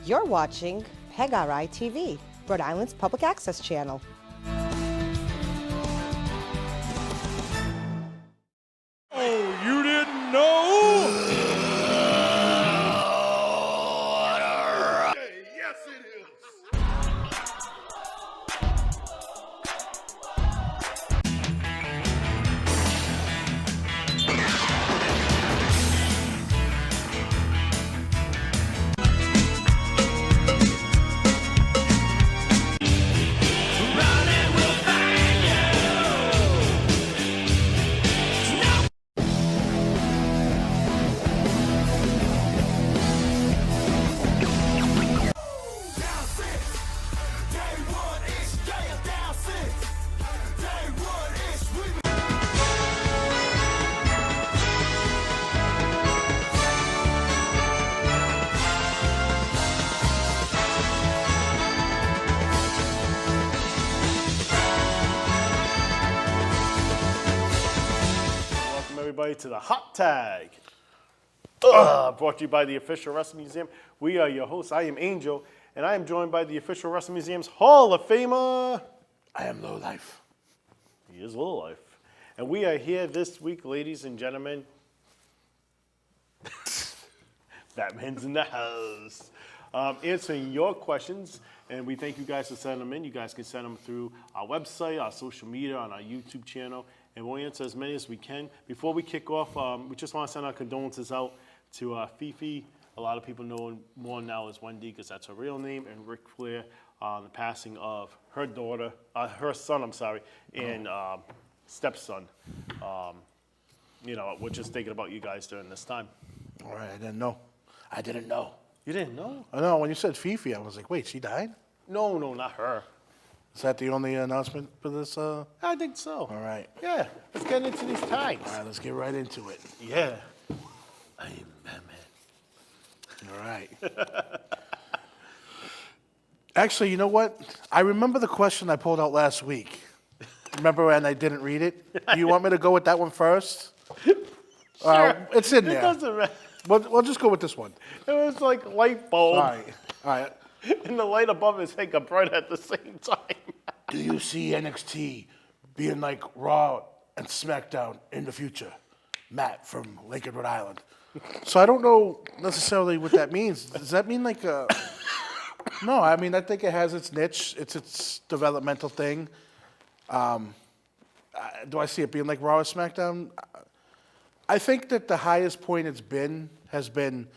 You're watching PEGRI TV, Rhode Island's public access channel. Oh, you didn't know? Yes, it is. Welcome everybody to the Hot Tag. Brought to you by the Official Wrestling Museum. We are your hosts. I am Angel, and I am joined by the Official Wrestling Museum's Hall of Famer. I am low life. He is Low Life. And we are here this week, ladies and gentlemen. Batman's in the house. Answering your questions, and we thank you guys for sending them in. You guys can send them through our website, our social media, on our YouTube channel, and we'll answer as many as we can. Before we kick off, we just want to send our condolences out to Fifi. A lot of people know her more now as Wendy because that's her real name, and Ric Flair, the passing of her daughter, her son, and stepson. We're just thinking about you guys during this time. All right, I didn't know. You didn't know? I know, when you said Fifi, I was like, wait, she died? No, not her. Is that the only announcement for this? All I think so. right. Yeah, let's get into these times. All right, let's get right into it. Yeah. I am Batman. All right. Actually, you know what? I remember the question I pulled out last week. Remember when I didn't read it? Do you want me to go with that one first? It's in It there. doesn't matter. We'll just go with this one. It was like light bulb, All right. All right. and the light above his head got bright at the same time. Do you see NXT being like Raw and SmackDown in the future? Matt from Lincoln, Rhode Island. So I don't know necessarily what that means. Does that mean like a... No, I mean, I think it has its niche. It's its developmental thing. Do I see it being like Raw or SmackDown? I think that the highest point it's been has been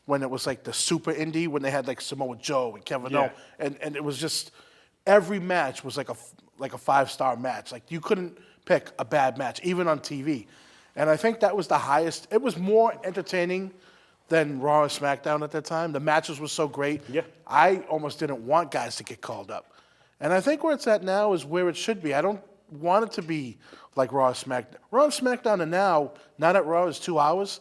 when it was like the super indie, when they had like Samoa Joe and Kevin Yeah. Owens, and it was just every match was like a 5-star match. Like you couldn't pick a bad match, even on TV. And I think that was the highest. It was more entertaining than Raw and SmackDown at that time. The matches were so great. Yeah. I almost didn't want guys to get called up. And I think where it's at now is where it should be. I don't want it to be like Raw and SmackDown. Raw and SmackDown are now that Raw is 2 hours,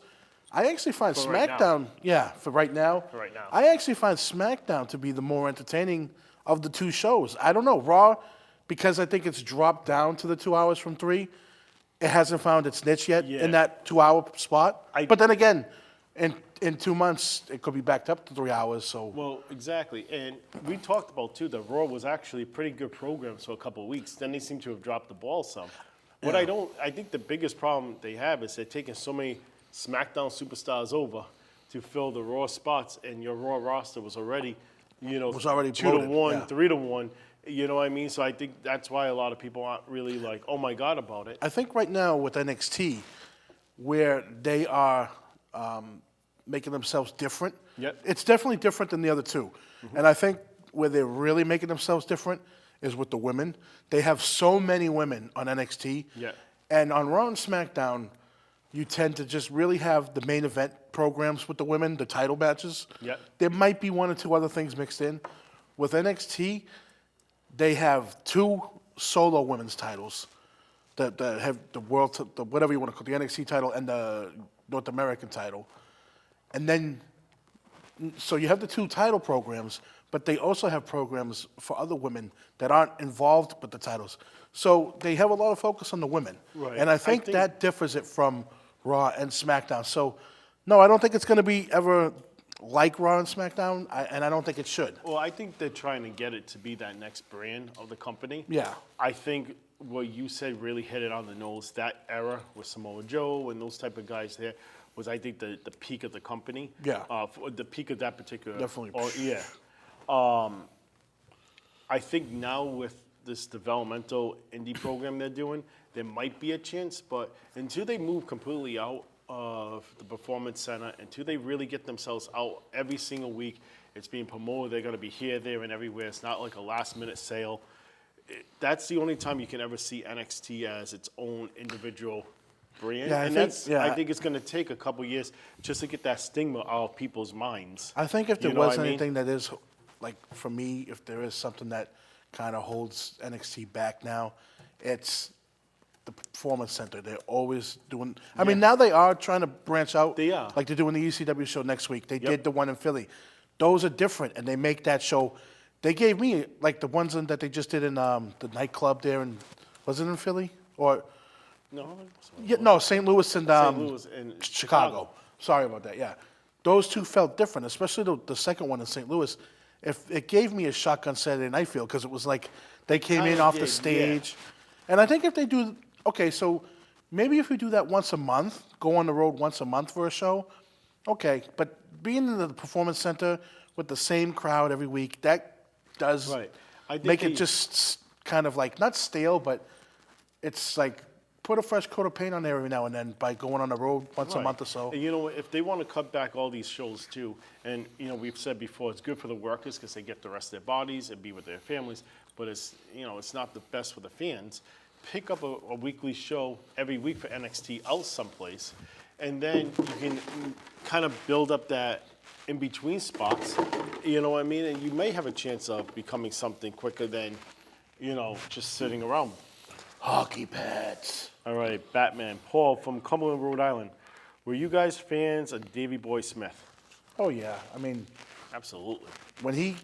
I actually find For right now. SmackDown, for right now. For right now. I actually find SmackDown to be the more entertaining of the two shows. I don't know, Raw, because I think it's dropped down to the 2 hours from 3, it hasn't found its niche yet Yeah. in that 2-hour spot. I- But then again, in 2 months, it could be backed up to 3 hours, so. Well, exactly. And we talked about, too, that Raw was actually a pretty good program for a couple of weeks. Then they seem to have dropped the ball some. I think the biggest problem they have is they're taking so many SmackDown superstars over to fill the Raw spots, and your Raw roster was already, Was already 2-1, bloated, yeah. 3-1. You know what I mean? So I think that's why a lot of people aren't really like, oh my God, about it. I think right now with NXT, where they are making themselves different, Yep. it's definitely different than the other two. And I think where they're really making themselves different is with the women. They have so many women on NXT. Yeah. And on Raw and SmackDown, you tend to just really have the main event programs with the women, the title matches. Yep. There might be one or two other things mixed in. With NXT, they have 2 solo women's titles that have the whatever you want to call it, the NXT title and the North American title. And then, so you have the 2 title programs, but they also have programs for other women that aren't involved with the titles. So they have a lot of focus on the women. Right. And I think that differs it from Raw and SmackDown. So, no, I don't think it's going to be ever like Raw and SmackDown, and I don't think it should. Well, I think they're trying to get it to be that next brand of the company. Yeah. I think what you said really hit it on the nose. That era with Samoa Joe and those type of guys there was, I think, the peak of the company. Yeah. The peak of that particular. Definitely. Yeah. I think now with this developmental indie program they're doing, there might be a chance, but until they move completely out of the Performance Center, until they really get themselves out every single week, it's being promoted, they're going to be here, there, and everywhere. It's not like a last-minute sale. That's the only time you can ever see NXT as its own individual brand. Yeah, I think it's going to take a couple years just to get that stigma out of people's minds. I think if there You know was what I mean? anything that is, like for me, if there is something that kind of holds NXT back now, it's the Performance Center. They're always doing. I mean, now they are trying to branch out. They are. Like they're doing the ECW show next week. They did the one in Philly. Those are different, and they make that show. They gave me like the ones that they just did in the nightclub there, and was it in Philly or? No, Yeah, no, St. Louis and St. Louis and Chicago. Chicago. Sorry about that. Yeah, those two felt different, especially the second one in St. Louis. If it gave me a Shotgun Saturday Night feel because it was like they came in Kinda off did, the yeah. stage, and I think if they do okay, so maybe if we do that once a month, go on the road once a month for a show, okay. But being in the Performance Center with the same crowd every week, that does Right. I think make they- it just kind of like not stale, but it's like put a fresh coat of paint on there every now and then by going on the road once a Right. month or so. And you know, if they want to cut back all these shows too, and you know, we've said before, it's good for the workers because they get to rest their bodies and be with their families. But it's it's not the best for the fans. Pick up a weekly show every week for NXT out someplace, and then you can kind of build up that in between spots. You know what I mean? And you may have a chance of becoming something quicker than just sitting around. Hockey pads. All right, Batman. Paul from Cumberland, Rhode Island. Were you guys fans of Davey Boy Smith? Oh yeah, I mean Absolutely. when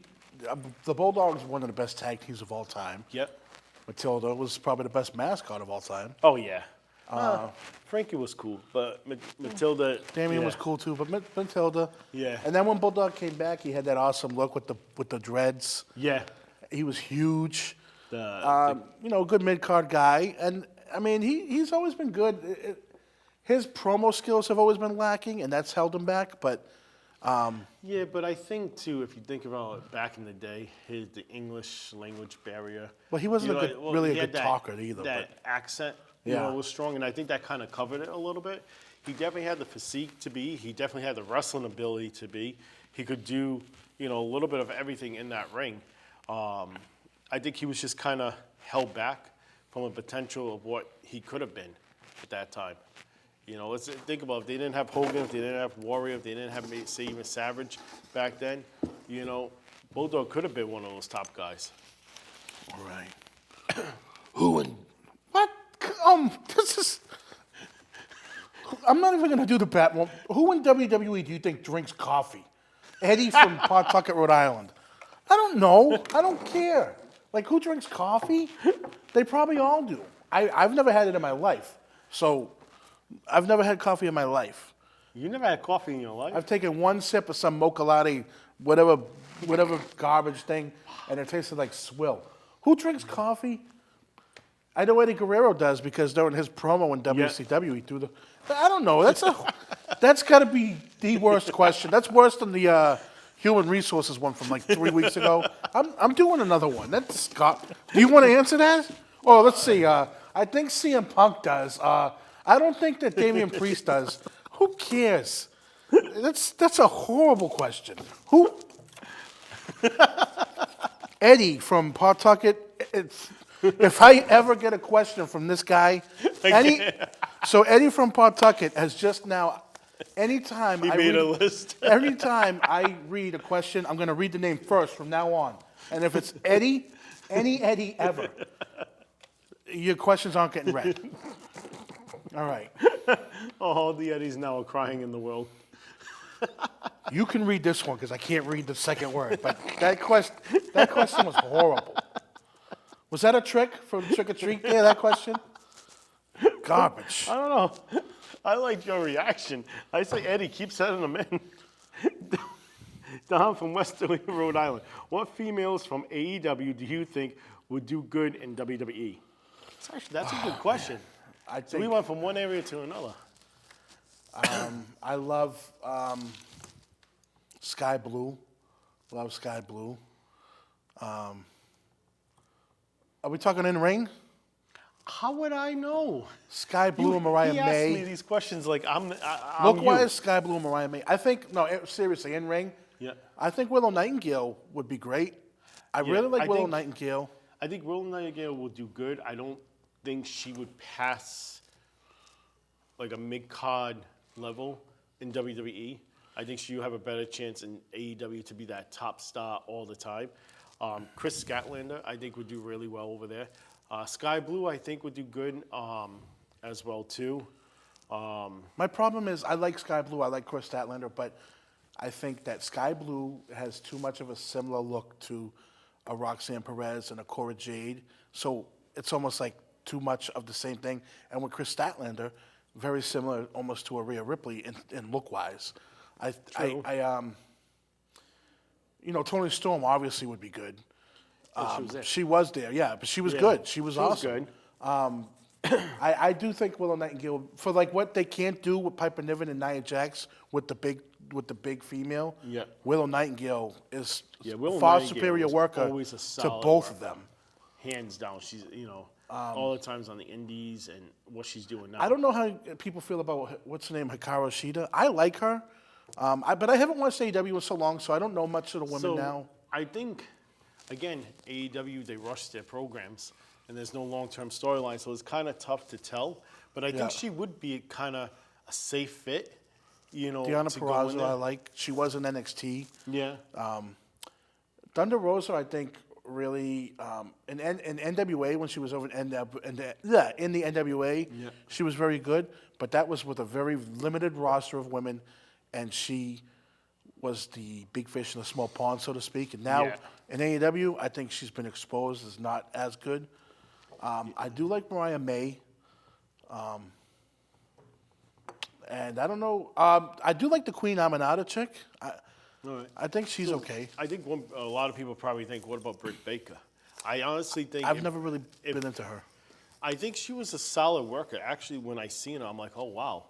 the Bulldogs were one of the best tag teams of all time. Yep. Matilda was probably the best mascot of all time. Oh, yeah. Frankie was cool, but Matilda. Damien yeah. was cool too, but Matilda. Yeah. And then when Bulldog came back, he had that awesome look with the dreads. Yeah. He was huge. The, Good mid card guy, and I mean he's always been good. His promo skills have always been lacking, and that's held him back. But yeah, but I think too, if you think about it, back in the day, the English language barrier. Well, he wasn't really he a had good talker either, That accent, Yeah. was strong, and I think that kind of covered it a little bit. He definitely had the physique to be. He definitely had the wrestling ability to be. He could do, a little bit of everything in that ring. I think he was just kind of held back from a potential of what he could have been at that time. Let's think about if they didn't have Hogan, if they didn't have Warrior, if they didn't have, say, even Savage back then, Bulldog could have been one of those top guys. all right, who and what? This is. I'm not even gonna do the bat. Well, who in WWE do you think drinks coffee? Eddie from Pawtucket, Rhode Island. I don't know. I don't care. Like, who drinks coffee? They probably all do. I've never had it in my life. So, I've never had coffee in my life. You never had coffee in your life? I've taken one sip of some mocha latte, whatever garbage thing, and it tasted like swill. Who drinks coffee? I know Eddie Guerrero does because during his promo in WCW, he threw the. I don't know. That's got to be the worst question. That's worse than the human resources one from like 3 weeks ago. I'm doing another one. That's Scott. Do you want to answer that? Oh, let's see. I think CM Punk does. I don't think that Damian Priest does. Who cares? That's a horrible question. Who? Eddie from Pawtucket. If I ever get a question from this guy, Eddie from Pawtucket has just now. Anytime He made a list. anytime I read a question, I'm going to read the name first from now on. And if it's Eddie, any Eddie ever, your questions aren't getting read. All right. All the Eddies now are crying in the world. You can read this one because I can't read the second word. But that question was horrible. Was that a trick from Trick or Treat? Yeah, that question? Garbage. I don't know. I like your reaction. I say, Eddie, keep sending them in. Don from Westerly, Rhode Island. What females from AEW do you think would do good in WWE? That's a good question. I So we think went from one area to another. I love Sky Blue. Love Sky Blue. Are we talking in ring? How would I know? Sky Blue and Mariah he May. asked me these questions like I'm Look you. wise, Sky Blue and Mariah May. I think seriously, in ring. Yeah. I think Willow Nightingale would be great. I Yeah, really like I Willow think- Nightingale. I think Willow Nightingale will do good. I don't think she would pass like a mid-card level in WWE. I think she'll have a better chance in AEW to be that top star all the time. Chris Statlander, I think, would do really well over there. Sky Blue, I think, would do good as well, too. My problem is I like Sky Blue. I like Chris Statlander, but I think that Sky Blue has too much of a similar look to a Roxanne Perez and a Cora Jade. So it's almost like too much of the same thing. And with Chris Statlander, very similar almost to a Rhea Ripley in look-wise. True. Toni Storm obviously would be good. She was there. She was there, yeah, but she was Yeah. good. She was awesome. Good. I do think Willow Nightingale, for like what they can't do with Piper Niven and Nia Jax with the big female. Yeah. Willow Nightingale is Willow far Nightingale superior was worker always a to solid both of worker. them. Hands down, she's all the times on the indies and what she's doing now. I don't know how people feel about what's her name, Hikaru Shida. I like her, but I haven't watched AEW in so long, so I don't know much of the women So now. I think, again, AEW, they rush their programs, and there's no long-term storyline, so it's kind of tough to tell. But I Yeah. think she would be kind of a safe fit, Deanna to go in Purrazzo, there. I like. She was in NXT. Yeah. Thunder Rosa, I think, really in NWA when she was over in the NWA, Yeah. she was very good. But that was with a very limited roster of women, and she was the big fish in a small pond, so to speak. And now Yeah. in AEW, I think she's been exposed as not as good. I do like Mariah May. And I don't know. I do like the Queen Aminata chick. All right. I think she's okay. I think a lot of people probably think, what about Britt Baker? I honestly think I've never really if- been into her. I think she was a solid worker. Actually, when I seen her, I'm like, oh wow,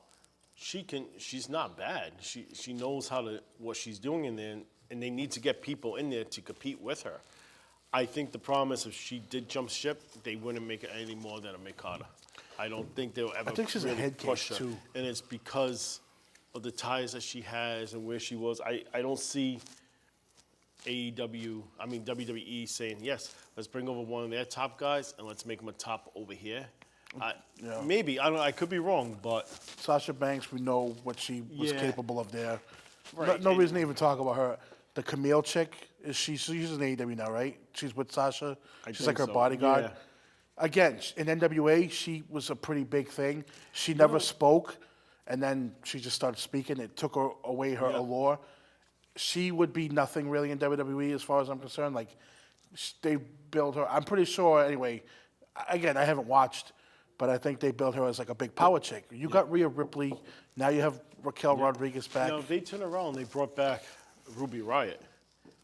she's not bad. She knows what she's doing in there, and they need to get people in there to compete with her. I think the problem is if she did jump ship, they wouldn't make it any more than a Mikada. I don't think they'll ever. I think she's a really head push case, her. too. And it's because of the ties that she has and where she was. I don't see WWE saying, yes, let's bring over one of their top guys and let's make him a top over here. Yeah. Maybe, I don't know, I could be wrong, but Sasha Banks, we know what she was Yeah. capable of there. Right, No and- reason to even talk about her. The Camille chick, she's in AEW now, right? She's with Sasha. She's think like her so, bodyguard. yeah. Again, in NWA, she was a pretty big thing. She never spoke, and then she just started speaking. It took her away her Yeah. allure. She would be nothing really in WWE as far as I'm concerned. Like, they built her. I'm pretty sure, anyway, again, I haven't watched, but I think they built her as like a big power chick. You got Rhea Ripley. Now you have Raquel Rodriguez back. they turned around, they brought back Ruby Riott,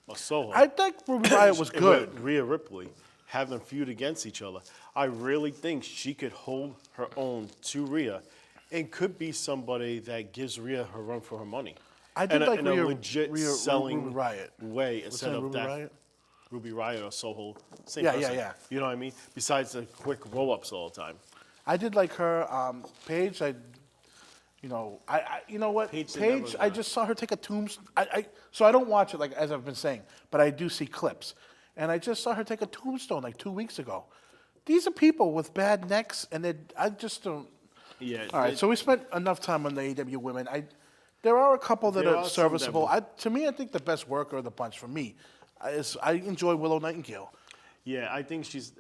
or Soho. I think Ruby Riott was And good. with Rhea Ripley, have them feud against each other. I really think she could hold her own to Rhea and could be somebody that gives Rhea her run for her money. I did in like a Rhea- legit Ruby selling Riott. way What's instead her name, of Ruby that Riott? Ruby Riott or Soho, same Yeah, person. yeah. You know what I mean? Besides the quick roll-ups all the time. I did like her. Paige, you know what? Paige did Paige, never I got- just saw her take a tombstone. So I don't watch it like as I've been saying, but I do see clips, and I just saw her take a tombstone like 2 weeks ago. These are people with bad necks, and I just don't. Yeah. All right, so we spent enough time on the AEW women. There are a couple that There are are some that serviceable. will- To me, I think the best worker of the bunch for me is I enjoy Willow Nightingale. Yeah, I think she's.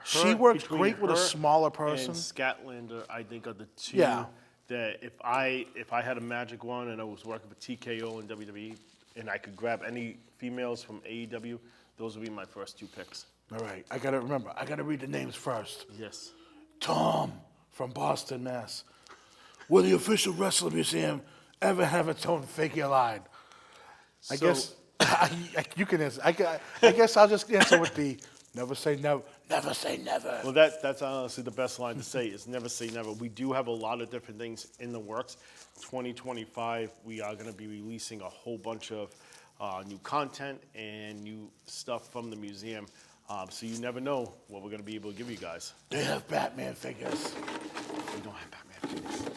She works between great with a her smaller person. And Statlander, I think, are the two Yeah. that if I had a magic wand and I was working for TKO and WWE and I could grab any females from AEW, those would be my first two picks. All right, I gotta remember. I gotta read the names first. Yes. Tom from Boston, Mass. Will the official wrestling museum ever have its own figure line? I So- guess You can answer. I guess I'll just answer with the never say never. Never say never. Well, that's honestly the best line to say is never say never. We do have a lot of different things in the works. 2025, we are going to be releasing a whole bunch of new content and new stuff from the museum. So you never know what we're going to be able to give you guys. They have Batman figures. We don't have Batman figures.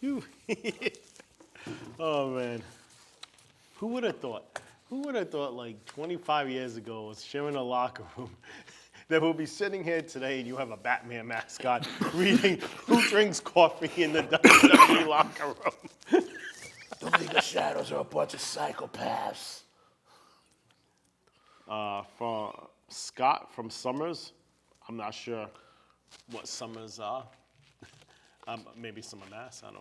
You. Oh, man. Who would have thought? Who would have thought like 25 years ago, sharing a locker room, that we'll be sitting here today and you have a Batman mascot reading Who Drinks Coffee in the WWE locker room? The League of Shadows are a bunch of psychopaths. From Scott from Summers. I'm not sure what Summers are. Maybe Summer Mass. I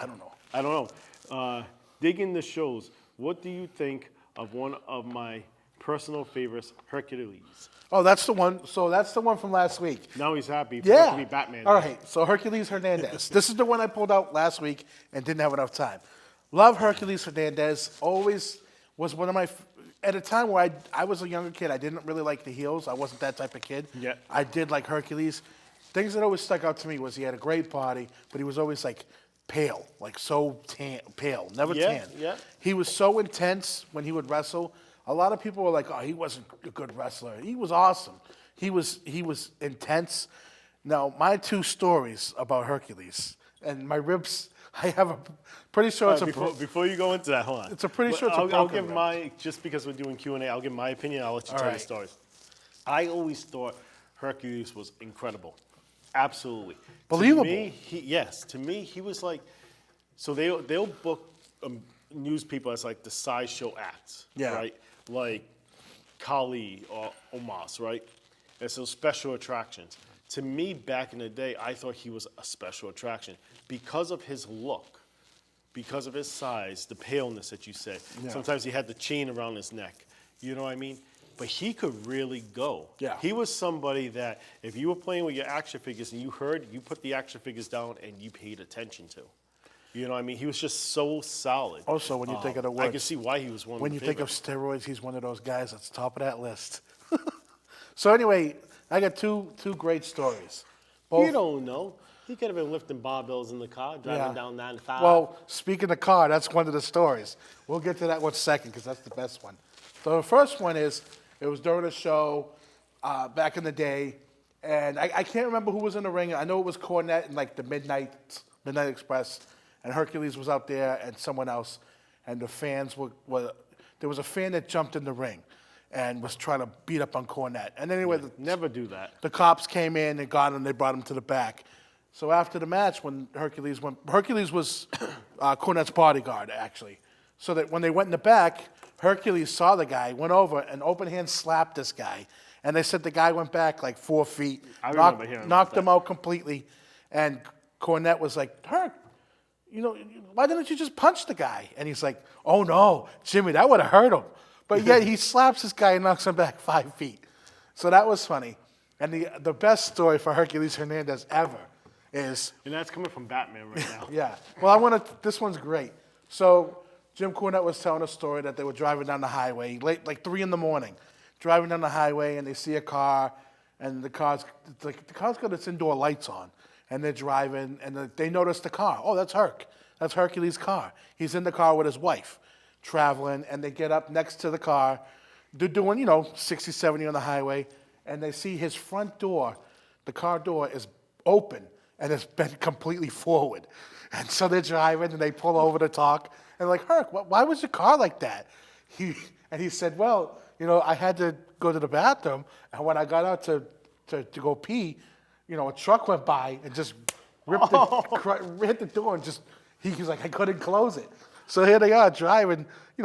don't know. I don't know. Digging the shows. What do you think of one of my personal favorites, Hercules? Oh, that's the one. So that's the one from last week. Now he's happy. Yeah. To be Batman. All right. So Hercules Hernandez. This is the one I pulled out last week and didn't have enough time. Love Hercules Hernandez. Always was one of my. At a time where I was a younger kid, I didn't really like the heels. I wasn't that type of kid. Yeah. I did like Hercules. Things that always stuck out to me was he had a great body, but he was always like pale, like so tan, pale, never tan. Yeah. He was so intense when he would wrestle. A lot of people were like, "Oh, he wasn't a good wrestler." He was awesome. He was intense. Now, my two stories about Hercules and my ribs. I have a pretty sure it's Before you go into that, hold on. It's a pretty sure it's a I'll broken give rib. my, just because we're doing Q&A, I'll give my opinion. I'll let you All tell the right. stories. I always thought Hercules was incredible. Absolutely. Believable. To me, he was like, so they'll book news people as like the sideshow acts, Yeah. right? Like Kali or Omos, right? And so special attractions. To me, back in the day, I thought he was a special attraction because of his look, because of his size, the paleness that you said. Yeah. Sometimes he had the chain around his neck. You know what I mean? But he could really go. Yeah. He was somebody that if you were playing with your action figures and you put the action figures down and you paid attention to. You know what I mean? He was just so solid. Also, when you think of the I words, can see why he was one when of you the think of favorites. steroids, he's one of those guys that's top of that list. So anyway, I got two great stories. You don't know. He could have been lifting barbells in the car, driving down 95. Well, speaking of car, that's one of the stories. We'll get to that one second because that's the best one. So the first one is, it was during a show back in the day, and I can't remember who was in the ring. I know it was Cornette and like the Midnight Express, and Hercules was out there and someone else, and the fans were there was a fan that jumped in the ring and was trying to beat up on Cornette. And anyway, Never do that. the cops came in and got him. They brought him to the back. So after the match, when Hercules was Cornette's bodyguard, actually. So that when they went in the back, Hercules saw the guy, went over, and open hand slapped this guy. And they said the guy went back like 4 feet, I remember hearing about knocked him that. out completely. And Cornette was like, Herc, why didn't you just punch the guy? And he's like, oh no, Jimmy, that would have hurt him. But yet he slaps this guy and knocks him back 5 feet. So that was funny. And the best story for Hercules Hernandez ever is, And that's coming from Batman right now. yeah. Well, this one's great. So Jim Cornette was telling a story that they were driving down the highway, late, like 3 a.m, driving down the highway, and they see a car, and the car's got its indoor lights on, and they're driving, and they notice the car. Oh, that's Herc. That's Hercules' car. He's in the car with his wife, traveling, and they get up next to the car. They're doing, 60, 70 on the highway, and they see his front door, the car door is open, and it's bent completely forward. And so they're driving, and they pull over to talk, and they're like, Herc, why was your car like that? And he said, well, I had to go to the bathroom, and when I got out to go pee, a truck went by and just hit the door, and he was like, I couldn't close it. So here they are driving,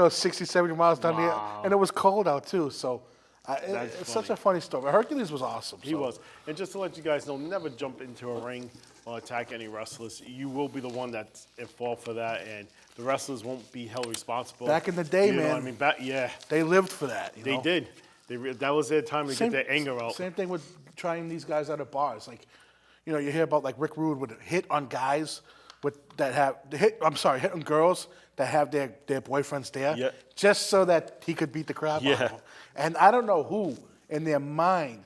60, 70 miles down the and it was cold out too. So it's such a funny story. Hercules was awesome. He was. And just to let you guys know, never jump into a ring or attack any wrestlers. You will be the one that's at fault for that, and the wrestlers won't be held responsible. Back in the day, You know man. what I mean, yeah, They lived for that. they did. That was their time to get their anger out. Same thing with trying these guys out of bars. Like, you hear about like Rick Rude would hit on guys hitting girls that have their boyfriends there, Yeah. just so that he could beat the crap out of Yeah. them. And I don't know who in their mind,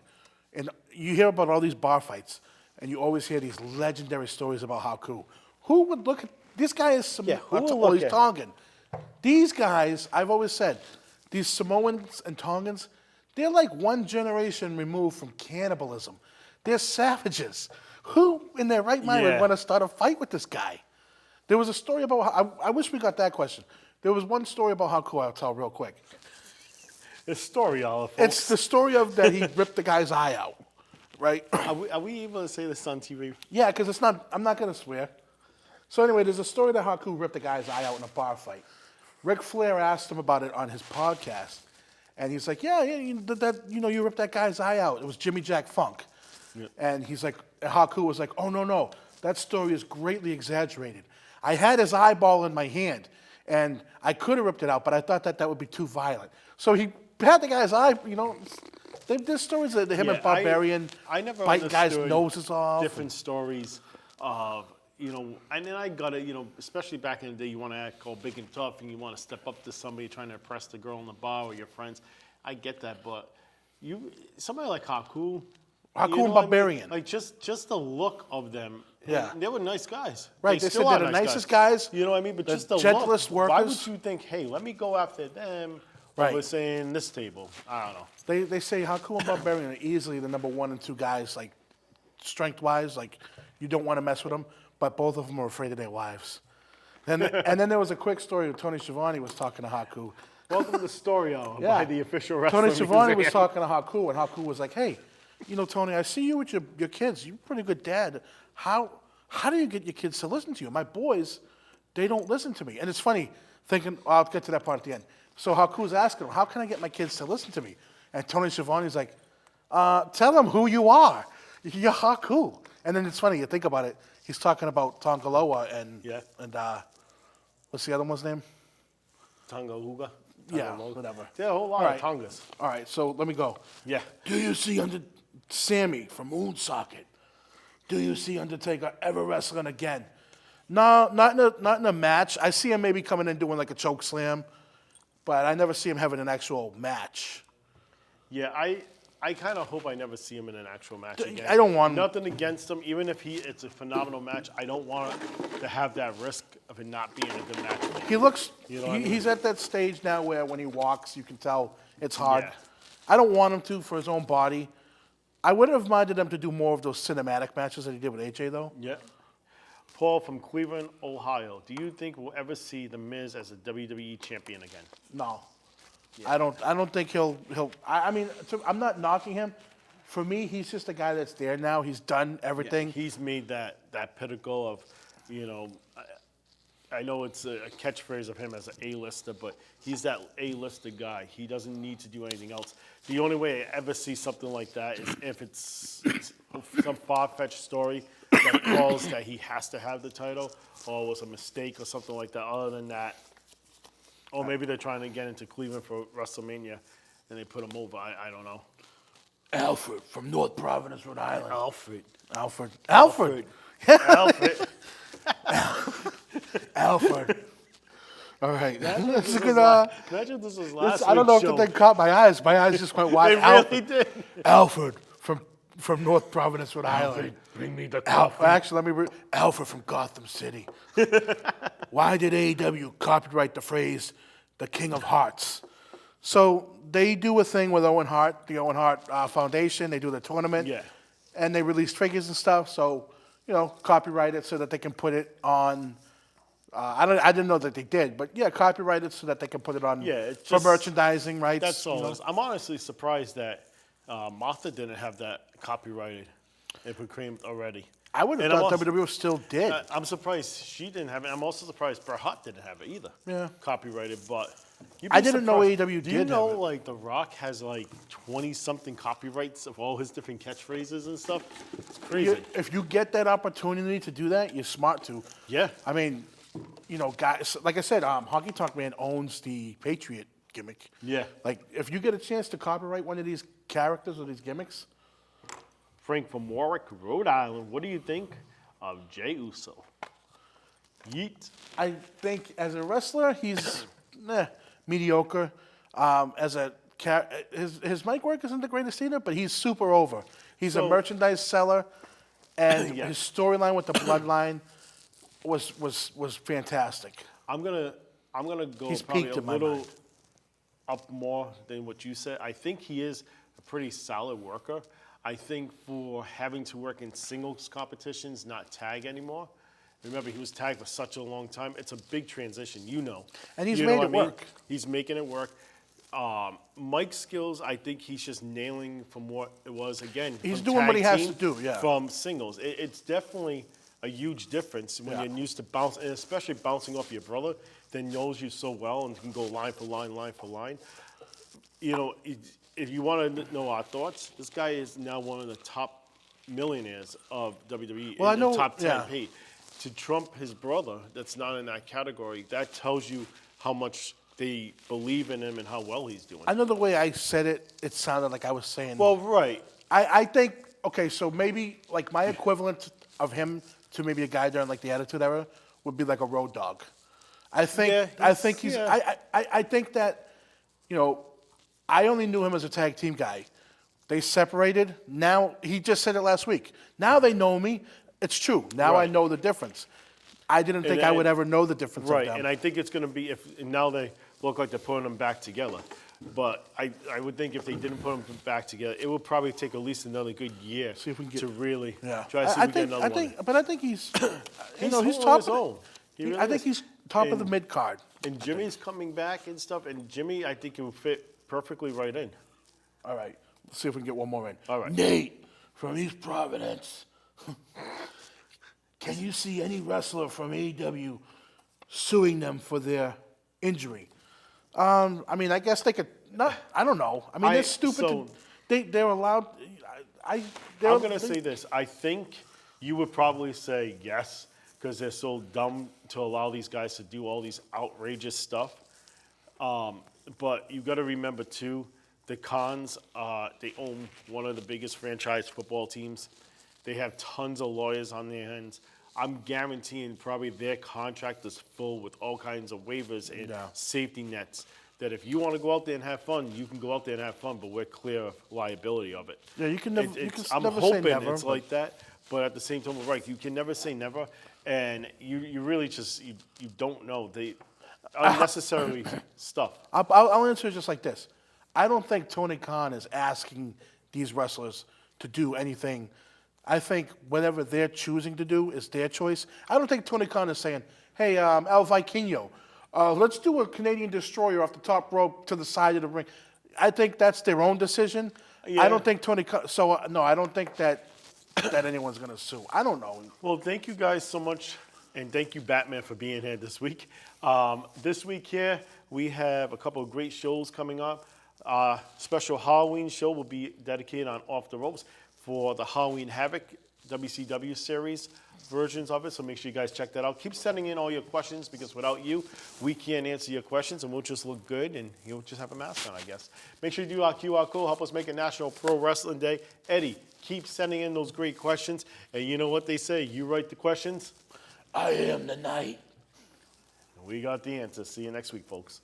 and you hear about all these bar fights, and you always hear these legendary stories about Haku. Who would look at this guy? Is Yeah, who would look he's at him? Tongan. These guys, I've always said, these Samoans and Tongans, they're like one generation removed from cannibalism. They're savages. Who in their right mind would Yeah. want to start a fight with this guy? There was a story about, I wish we got that question. There was one story about Haku I'll tell real quick. The story, Oliver. It's the story of that he ripped the guy's eye out, right? Are we able to say this on TV? Yeah, because I'm not going to swear. So anyway, there's a story that Haku ripped the guy's eye out in a bar fight. Ric Flair asked him about it on his podcast, and he's like, yeah, you ripped that guy's eye out. It was Jimmy Jack Funk. Yeah. And he's like, Haku was like, oh, no, that story is greatly exaggerated. I had his eyeball in my hand, and I could have ripped it out, but I thought that would be too violent. So he had the guy's eye, there's stories of him and Barbarian I never biting guys' understood noses off. different stories of, and then I got it, especially back in the day, you want to act all big and tough and you want to step up to somebody trying to impress the girl in the bar or your friends. I get that, but somebody like Haku. Haku and what I mean? Barbarian. Like just the look of them. Yeah. They were nice guys. Right, they said still they're are the nice nicest guys, You know what I mean? But the just the gentlest look. Why would workers. you think, hey, let me go after them Right. over saying this table? I don't know. They say Haku and Barbarian are easily the number 1 and 2 guys, like strength-wise. Like you don't want to mess with them, but both of them are afraid of their wives. And then there was a quick story where Tony Schiavone was talking to Haku. Welcome to Storio Yeah. by the official wrestling Tony Schiavone was museum. talking to Haku, and Haku was like, "Hey, Tony, I see you with your kids. You're a pretty good dad. How do you get your kids to listen to you? My boys, they don't listen to me." And it's funny thinking. I'll get to that part at the end. So Haku's asking him, "How can I get my kids to listen to me?" And Tony Schiavone's like, "Tell them who you are. You're Haku." And then it's funny. You think about it. He's talking about Tongaloa and what's the other one's name? Tonga Huga? Yeah, whatever. There are a whole lot All of right. Tongas. All right, so let me go. Yeah. Do you see Sammy from Moonsocket? Do you see Undertaker ever wrestling again? No, not in a match. I see him maybe coming in doing like a choke slam, but I never see him having an actual match. Yeah, I kind of hope I never see him in an actual match again. I don't want him- nothing against him. Even if it's a phenomenal match, I don't want to have that risk of it not being a good match. He looks. You know what I mean? He's at that stage now where when he walks, you can tell it's hard. Yeah. I don't want him to for his own body. I would have minded him to do more of those cinematic matches that he did with AJ though. Yeah. Paul from Cleveland, Ohio. Do you think we'll ever see The Miz as a WWE champion again? No, I don't think he'll. I mean, I'm not knocking him. For me, he's just a guy that's there now. He's done everything. He's made that pinnacle of, I know it's a catchphrase of him as an A-lister, but he's that A-lister guy. He doesn't need to do anything else. The only way I ever see something like that is if it's some far-fetched story that calls that he has to have the title, or was a mistake or something like that. Other than that, or maybe they're trying to get into Cleveland for WrestleMania, and they put him over. I don't know. Alfred from North Providence, Rhode Island. Alfred. Alfred. Alfred. Alfred. All right. This is a good. Imagine if this was last I don't know week's if show. the thing caught my eyes. My eyes just went wide. They really did. Alfred from North Providence, Rhode Island. Bring me the Actually, let me Alfred from Gotham City. Why did AEW copyright the phrase "the King of Hearts"? So they do a thing with Owen Hart, the Owen Hart Foundation. They do the tournament, Yeah. and they release figures and stuff. So copyright it so that they can put it on. I didn't know that they did, but yeah, copyright it so that they can put it on it's for just- merchandising rights. That's all. I'm honestly surprised that Martha didn't have that copyrighted and proclaimed already. I would have And thought I'm also- WWE still did. I'm surprised she didn't have it. I'm also surprised Bret Hart didn't have it either. Yeah. Copyrighted, but you'd I be didn't know surprised. AEW Do you did know have it. like The Rock has like 20-something copyrights of all his different catchphrases and stuff? It's crazy. If you get that opportunity to do that, you're smart to. Yeah. I mean, guys, like I said, Honky Tonk Man owns the Patriot gimmick. Yeah. Like, if you get a chance to copyright one of these characters or these gimmicks, Frank from Warwick, Rhode Island. What do you think of Jey Uso? Yeet. I think as a wrestler, he's mediocre. As a his mic work isn't the greatest either, but he's super over. He's a So- merchandise seller, and Yes. his storyline with the Bloodline was fantastic. I'm gonna go He's probably peaked a in my little mind. up more than what you said. I think he is a pretty solid worker. I think for having to work in singles competitions, not tag anymore. Remember, he was tagged for such a long time. It's a big transition, you know. And he's You know made what it I mean? work. He's making it work. Mike's skills, I think he's just nailing from what it was again. He's from doing what tag he has team to do, yeah. From singles, it's definitely a huge difference when Yeah. you're used to bounce, and especially bouncing off your brother that knows you so well and can go line for line, line for line. You know, if you want to know our thoughts, this guy is now one of the top millionaires of WWE. Well, in I know- the top 10 yeah. paid. To trump his brother, that's not in that category. That tells you how much they believe in him and how well he's doing. I know the way I said it, it sounded like I was saying. Well, right. I think, okay, so maybe like my equivalent of him to maybe a guy during like the Attitude Era would be like a Road Dogg. I think Yeah, I think he's yeah. I think that, you know, I only knew him as a tag team guy. They separated. Now he just said it last week. Now they know me. It's true. Now I Right. know the difference. I didn't think I would ever know the difference Right, of them. and I think it's going to be if now they look like they're putting them back together. But I would think if they didn't put them back together, it would probably take at least another good year See if we can get- to really Yeah. try to see if we get another one. But I think he's, you He's know, he's holding top his of the- own. He really I think is. he's top of the And- mid card. And Jimmy's coming back and stuff, and Jimmy, I think, will fit perfectly right in. All right. Let's see if we can get one more in. All right. Nate from East Providence. Can you see any wrestler from AEW suing them for their injury? I mean, I guess they could. Not. I don't know. I mean, they're stupid. so- They're allowed. I'm going to say this. I think you would probably say yes, because they're so dumb to allow these guys to do all these outrageous stuff. But you got to remember, too, the Khans, they own one of the biggest franchise football teams. They have tons of lawyers on their hands. I'm guaranteeing probably their contract is full with all kinds of waivers and Yeah. safety nets. That if you want to go out there and have fun, you can go out there and have fun, but we're clear of liability of it. Yeah, you can never- you can I'm never say hoping never, it's but- like that, but at the same time, right, you can never say never, and you really just you don't know the unnecessary stuff. I'll answer it just like this. I don't think Tony Khan is asking these wrestlers to do anything. I think whatever they're choosing to do is their choice. I don't think Tony Khan is saying, hey, El Vikingo, let's do a Canadian Destroyer off the top rope to the side of the ring. I think that's their own decision. Yeah. I don't think Tony Khan, so no, I don't think that anyone's going to sue. I don't know. Well, thank you guys so much, and thank you, Batman, for being here this week. This week here, we have a couple of great shows coming up. Special Halloween show will be dedicated on Off the Ropes for the Halloween Havoc WCW series versions of it, so make sure you guys check that out. Keep sending in all your questions, because without you, we can't answer your questions, and we'll just look good, and you'll just have a mask on, I guess. Make sure you do our QR code, help us make it National Pro Wrestling Day. Eddie, keep sending in those great questions, and you know what they say, you write the questions, I am the night. we got the answers. See you next week, folks.